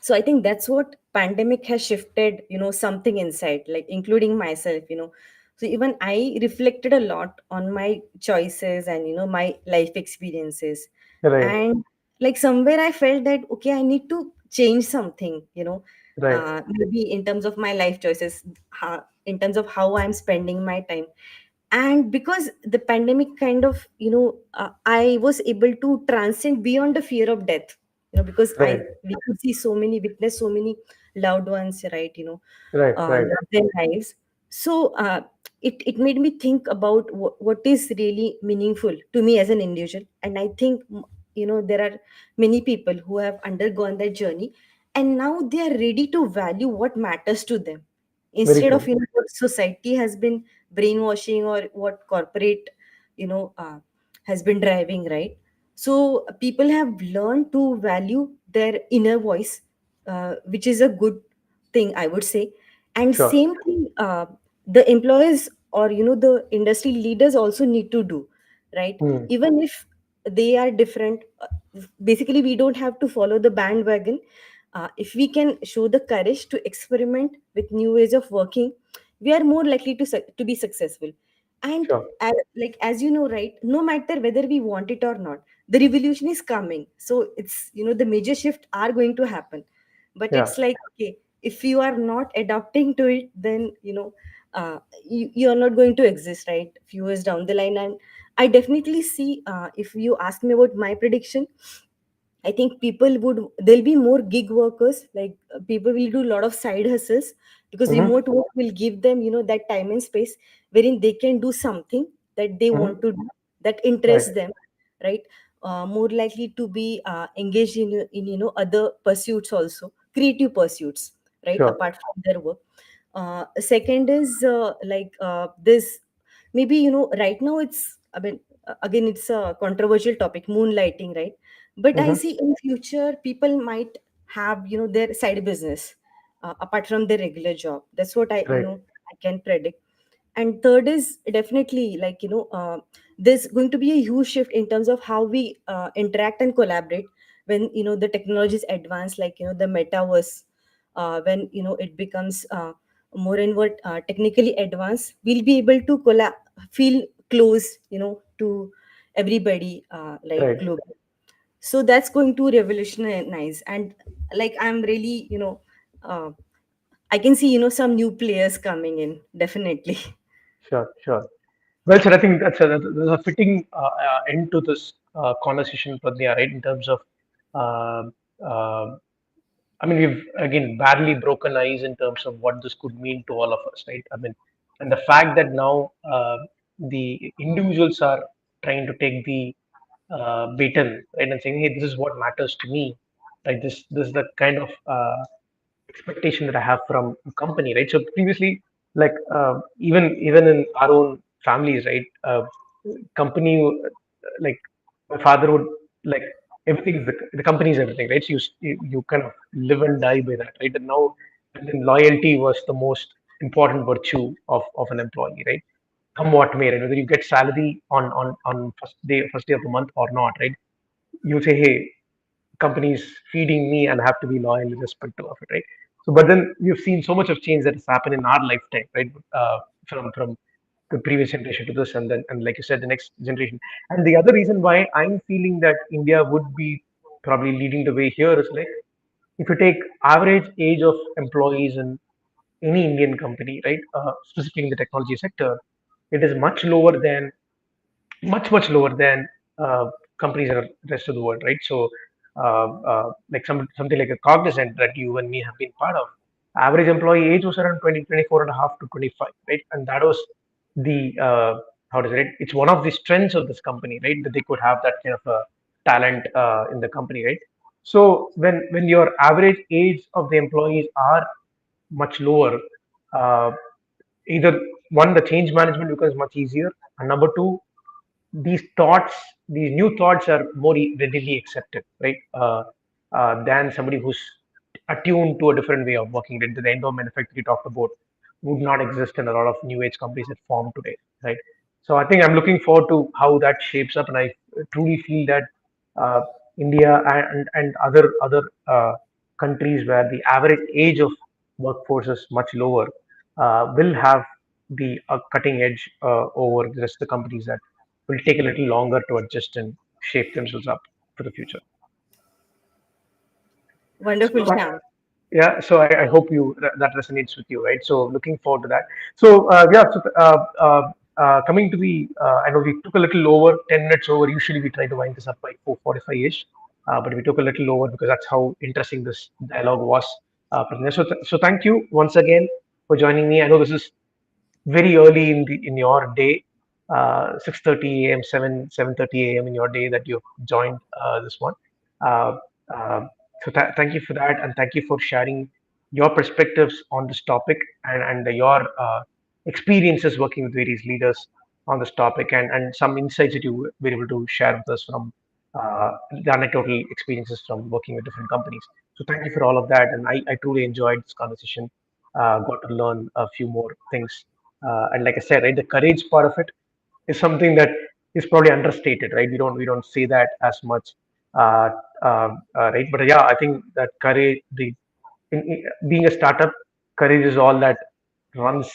so I think that's what pandemic has shifted, something inside, like including myself, so even I reflected a lot on my choices and my life experiences. right, And like somewhere I felt that okay, I need to change something, right, maybe in terms of my life choices, in terms of how I'm spending my time. And because the pandemic kind of, I was able to transcend beyond the fear of death, because right, we could see so many, witness so many loved ones, right, right, right, love their lives. So it made me think about what is really meaningful to me as an individual. And I think there are many people who have undergone that journey, and now they are ready to value what matters to them, very instead of true, what society has been brainwashing, or what corporate you know uh, has been driving, right? So people have learned to value their inner voice, which is a good thing, I would say. And sure, same thing, the employers, or the industry leaders also need to do, right? hmm. Even if they are different, basically we don't have to follow the bandwagon. If we can show the courage to experiment with new ways of working, we are more likely to be successful. And Sure, like, as you know, right, no matter whether we want it or not, the revolution is coming. So it's, the major shift are going to happen. But yeah, it's like, okay, if you are not adapting to it, then you are not going to exist, right, few years down the line. And I definitely see, if you ask me about my prediction, I think there'll be more gig workers, like people will do a lot of side hustles, because mm-hmm, remote work will give them, that time and space wherein they can do something that they mm-hmm, want to do, that right, interests them, right? More likely to be engaged in other pursuits also, creative pursuits, right? sure, Apart from their work. Second is like this, maybe right now it's, I mean, again it's a controversial topic, moonlighting, right? But I mm-hmm, see in future people might have their side business, apart from their regular job. That's what right, I can predict. And third is definitely like there's going to be a huge shift in terms of how we interact and collaborate when the technologies advance, like the metaverse. When it becomes more and more technically advanced, we'll be able to feel close to everybody, like right, globally. So that's going to revolutionize. And like I'm really uh, I can see some new players coming in, definitely. sure, sure. Well, sir, I think that's a fitting end to this conversation, Pradnya, right? In terms of Uh, uh, I mean, we've again barely broken ice in terms of what this could mean to all of us, right? I mean, and the fact that now the individuals are trying to take the baton, right, and saying, "Hey, this is what matters to me." Right, this is the kind of expectation that I have from a company, right? So previously, like even in our own families, right? Company like my father would like everything is the company is everything, right? So you kind of live and die by that, right? And then loyalty was the most important virtue of an employee, right? Come what may, right? Whether you get salary on first day of the month or not, right? You say, hey, companies feeding me and I have to be loyal irrespective of it, right? So, but then we've seen so much of change that has happened in our lifetime, right? From the previous generation to this, and like you said, the next generation. And the other reason why I'm feeling that India would be probably leading the way here is like if you take average age of employees in any Indian company, right? Specifically in the technology sector, it is much lower than companies in the rest of the world, right? So, like something like a Cognizant that you and me have been part of, average employee age was around 20, 24 and a half to 25, right? And that was the how does it? It's one of the strengths of this company, right? That they could have that kind of a talent in the company, right? So when your average age of the employees are much lower, uh, either one, the change management becomes much easier, and number two, these thoughts, these new thoughts are more readily accepted, right? Than somebody who's attuned to a different way of working. The endowment effect you talked about would not exist in a lot of new age companies that form today, right? So I think I'm looking forward to how that shapes up, and I truly feel that uh, India and other countries where the average age of workforce is much lower will have the cutting edge over the rest of the companies that will take a little longer to adjust and shape themselves up for the future. Wonderful, So Sham. yeah, so I hope that resonates with you, right? So looking forward to that. So coming to the I know we took a little over 10 minutes over. Usually we try to wind this up by 4:45 ish, but we took a little over because that's how interesting this dialogue was. Pradnya. So thank you once again for joining me. I know this is very early in your day, 6:30 a.m., 7:30 a.m. in your day that you've joined this one. Uh, uh, so thank you for that, and thank you for sharing your perspectives on this topic and your experiences working with various leaders on this topic and some insights that you were able to share with us from the anecdotal experiences from working with different companies. So thank you for all of that, and I truly enjoyed this conversation. Got to learn a few more things and like I said, right, the courage part of it is something that is probably understated, right? We don't say that as much, uh, right? But yeah, I think that courage, being a startup, courage is all that runs.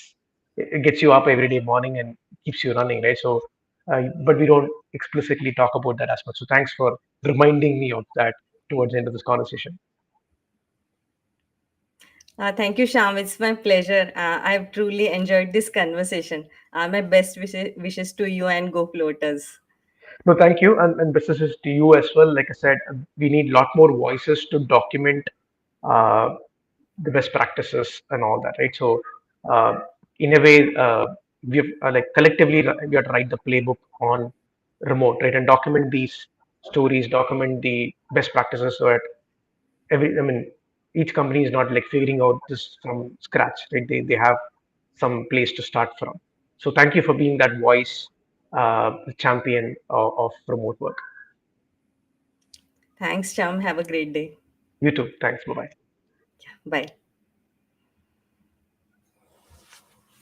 It gets you up every day morning and keeps you running, right? So, but we don't explicitly talk about that as much. So, thanks for reminding me of that towards the end of this conversation. Thank you, Sham. It's my pleasure. I've truly enjoyed this conversation. My best wishes to you and GoFloaters. No, thank you, and best wishes to you as well. Like I said, we need a lot more voices to document uh, the best practices and all that, right? So, uh, in a way, we have like collectively we have to write the playbook on remote, right, and document these stories, document the best practices, so that I mean, each company is not like figuring out this from scratch, right? They have some place to start from. So, thank you for being that voice, the champion of remote work. Thanks, Sham. Have a great day. You too. Thanks. Bye bye. Bye.